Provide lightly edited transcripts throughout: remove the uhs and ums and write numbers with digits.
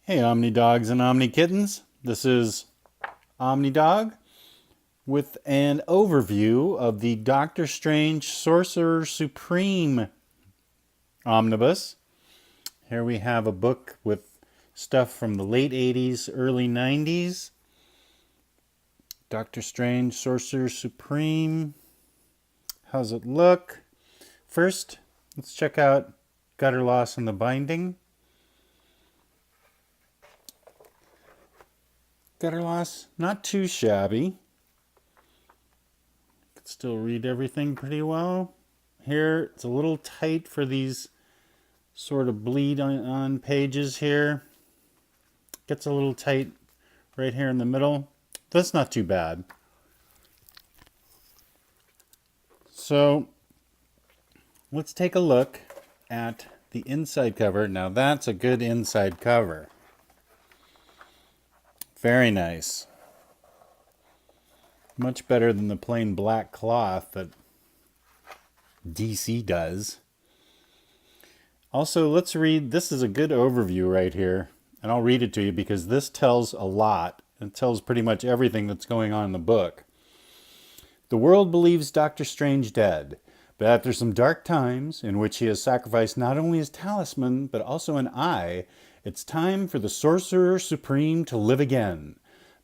Hey Omnidogs and Omnikittens, this is Omnidog with an overview of the Doctor Strange Sorcerer Supreme Omnibus. Here we have a book with stuff from the late 80s, early 90s. Doctor Strange Sorcerer Supreme. How's it look? First, let's check out Gutter Loss in the binding. Gutter Loss, not too shabby. Can still read everything pretty well. Here, it's a little tight for these sort of bleed on pages here. Gets a little tight right here in the middle. That's not too bad. So, let's take a look at the inside cover. Now that's a good inside cover. Very nice. Much better than the plain black cloth that DC does. Also, let's read. This is a good overview right here. And I'll read it to you because this tells a lot. It tells pretty much everything that's going on in the book. The world believes Doctor Strange dead. But after some dark times in which he has sacrificed not only his talisman, but also an eye, it's time for the Sorcerer Supreme to live again.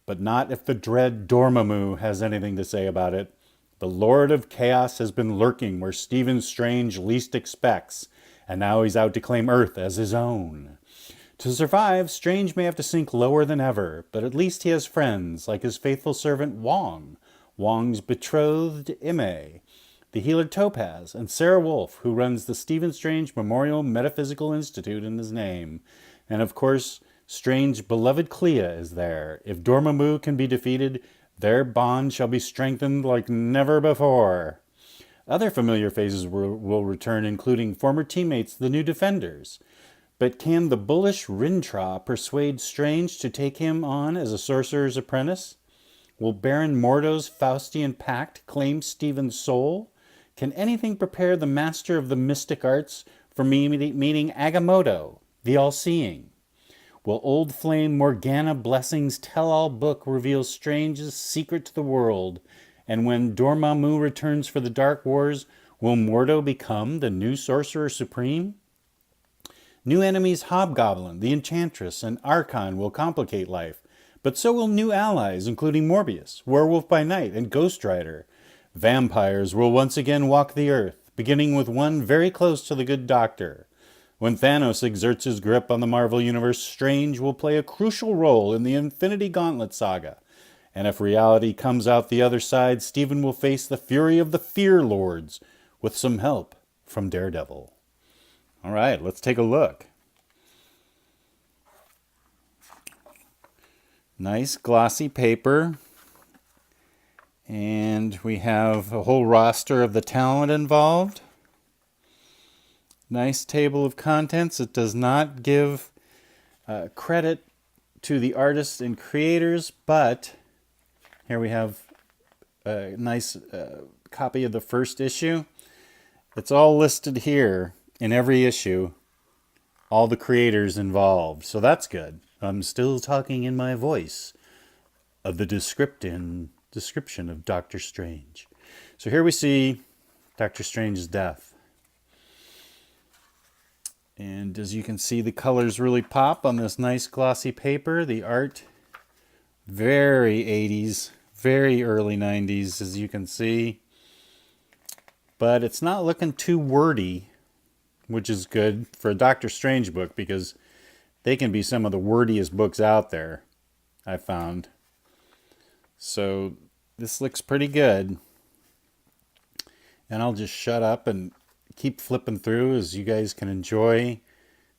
But not if the dread Dormammu has anything to say about it. The Lord of Chaos has been lurking where Stephen Strange least expects, and now he's out to claim Earth as his own. To survive, Strange may have to sink lower than ever, but at least he has friends, like his faithful servant Wong, Wong's betrothed Ime, the healer Topaz, and Sarah Wolf, who runs the Stephen Strange Memorial Metaphysical Institute in his name. And of course, Strange's beloved Clea is there. If Dormammu can be defeated, their bond shall be strengthened like never before. Other familiar faces will return, including former teammates, the New Defenders. But can the bullish Rintrah persuade Strange to take him on as a sorcerer's apprentice? Will Baron Mordo's Faustian pact claim Stephen's soul? Can anything prepare the master of the mystic arts for meeting Agamotto, the all-seeing? Will Old Flame Morgana Blessing's tell-all book reveal Strange's secret to the world? And when Dormammu returns for the Dark Wars, will Mordo become the new Sorcerer Supreme? New enemies Hobgoblin, the Enchantress, and Archon will complicate life, but so will new allies, including Morbius, Werewolf by Night, and Ghost Rider. Vampires will once again walk the earth, beginning with one very close to the Good Doctor. When Thanos exerts his grip on the Marvel Universe, Strange will play a crucial role in the Infinity Gauntlet saga. And if reality comes out the other side, Stephen will face the fury of the Fear Lords, with some help from Daredevil. All right, let's take a look. Nice glossy paper. And we have a whole roster of the talent involved. Nice table of contents. It does not give credit to the artists and creators, but here we have a nice copy of the first issue. It's all listed here in every issue, all the creators involved, so that's good. I'm still talking in my voice of the description of Doctor Strange. So here we see Doctor Strange's death. And as you can see, the colors really pop on this nice glossy paper. The art, very 80s, very early 90s, as you can see. But it's not looking too wordy, which is good for a Doctor Strange book because they can be some of the wordiest books out there, I found. So this looks pretty good. And I'll just shut up and keep flipping through as you guys can enjoy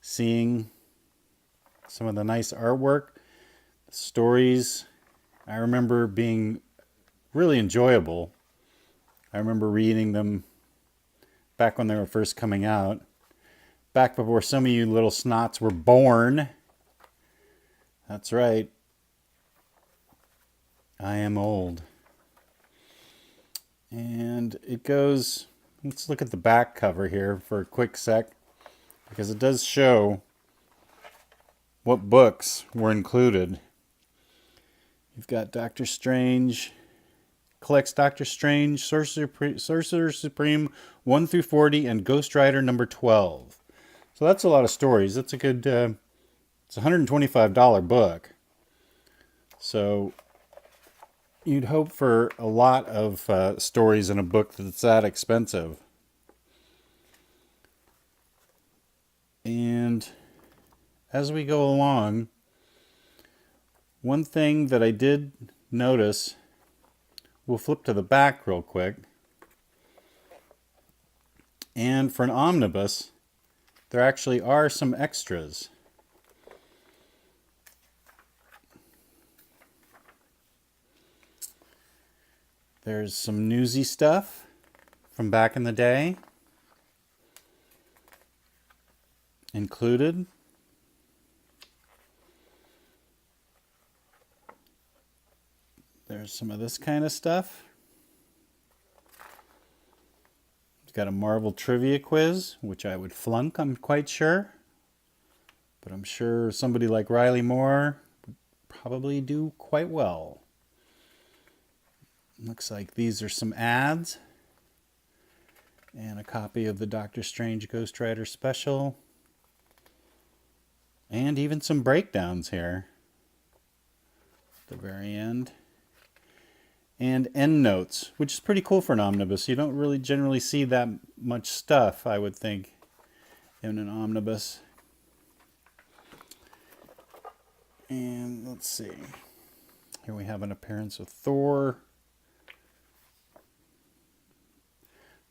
seeing some of the nice artwork. The stories, I remember being really enjoyable. I remember reading them back when they were first coming out. Back before some of you little snots were born. That's right. I am old. And it goes, let's look at the back cover here for a quick sec, because it does show what books were included. You've got Doctor Strange, collects Doctor Strange, Sorcerer Supreme 1 through 40, and Ghost Rider number 12. So that's a lot of stories. That's a good, it's a $125 book. So you'd hope for a lot of stories in a book that's that expensive. And as we go along, one thing that I did notice, we'll flip to the back real quick. And for an omnibus, there actually are some extras. There's some newsy stuff from back in the day included. There's some of this kind of stuff. It's got a Marvel trivia quiz, which I would flunk, I'm quite sure. But I'm sure somebody like Riley Moore would probably do quite well. Looks like these are some ads. And a copy of the Doctor Strange Ghost Rider special. And even some breakdowns here at the very end. And endnotes, which is pretty cool for an omnibus. You don't really generally see that much stuff, I would think, in an omnibus. And let's see. Here we have an appearance of Thor.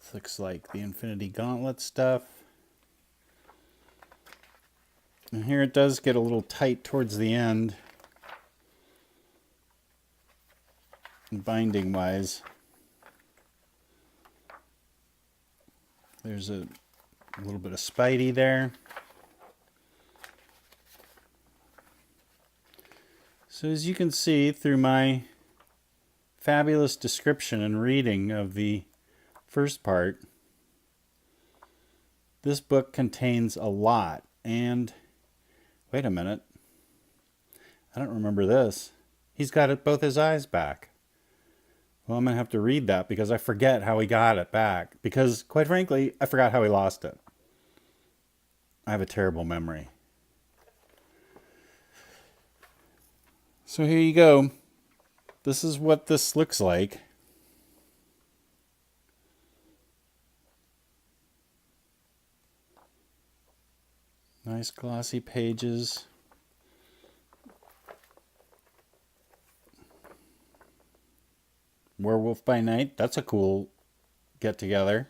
This looks like the Infinity Gauntlet stuff. And here it does get a little tight towards the end, binding wise. There's a little bit of Spidey there. So as you can see through my fabulous description and reading of the first part, this book contains a lot. And wait a minute, I don't remember this. He's got both his eyes back. Well, I'm going to have to read that because I forget how he got it back. Because, quite frankly, I forgot how he lost it. I have a terrible memory. So here you go. This is what this looks like. Nice glossy pages. Werewolf by Night, that's a cool get together.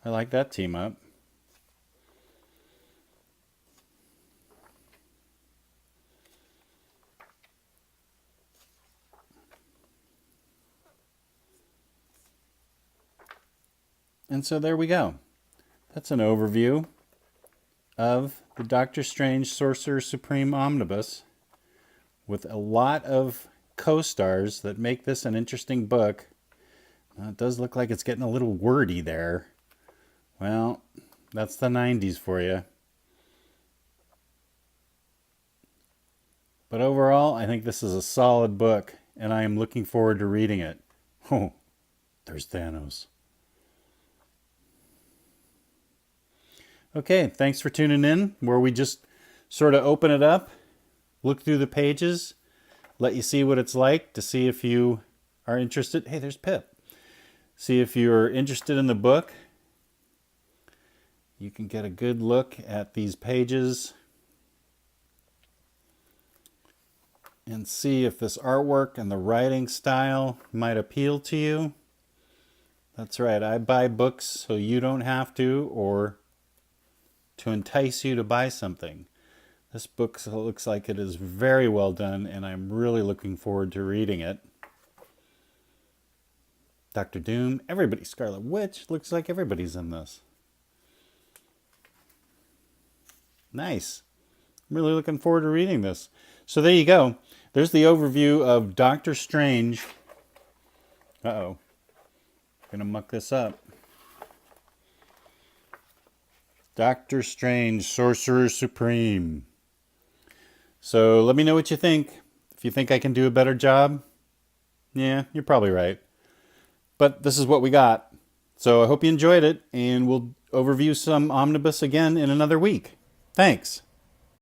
I like that team up. And so there we go. That's an overview of the Doctor Strange Sorcerer Supreme Omnibus with a lot of co-stars that make this an interesting book. It does look like it's getting a little wordy there. Well, that's the 90s for you. But overall, I think this is a solid book, and I am looking forward to reading it. Oh, there's Thanos. Okay, thanks for tuning in, where we just sort of open it up, look through the pages, let you see what it's like to see if you are interested. Hey, there's Pip. See if you're interested in the book. You can get a good look at these pages and see if this artwork and the writing style might appeal to you. That's right, I buy books so you don't have to, or to entice you to buy something. This book looks like it is very well done, and I'm really looking forward to reading it. Doctor Doom, everybody, Scarlet Witch, looks like everybody's in this. Nice. I'm really looking forward to reading this. So there you go. There's the overview of Doctor Strange. Uh-oh. Gonna muck this up. Doctor Strange, Sorcerer Supreme. So let me know what you think. If you think I can do a better job, yeah, you're probably right. But this is what we got. So I hope you enjoyed it, and we'll overview some Omnibus again in another week. Thanks.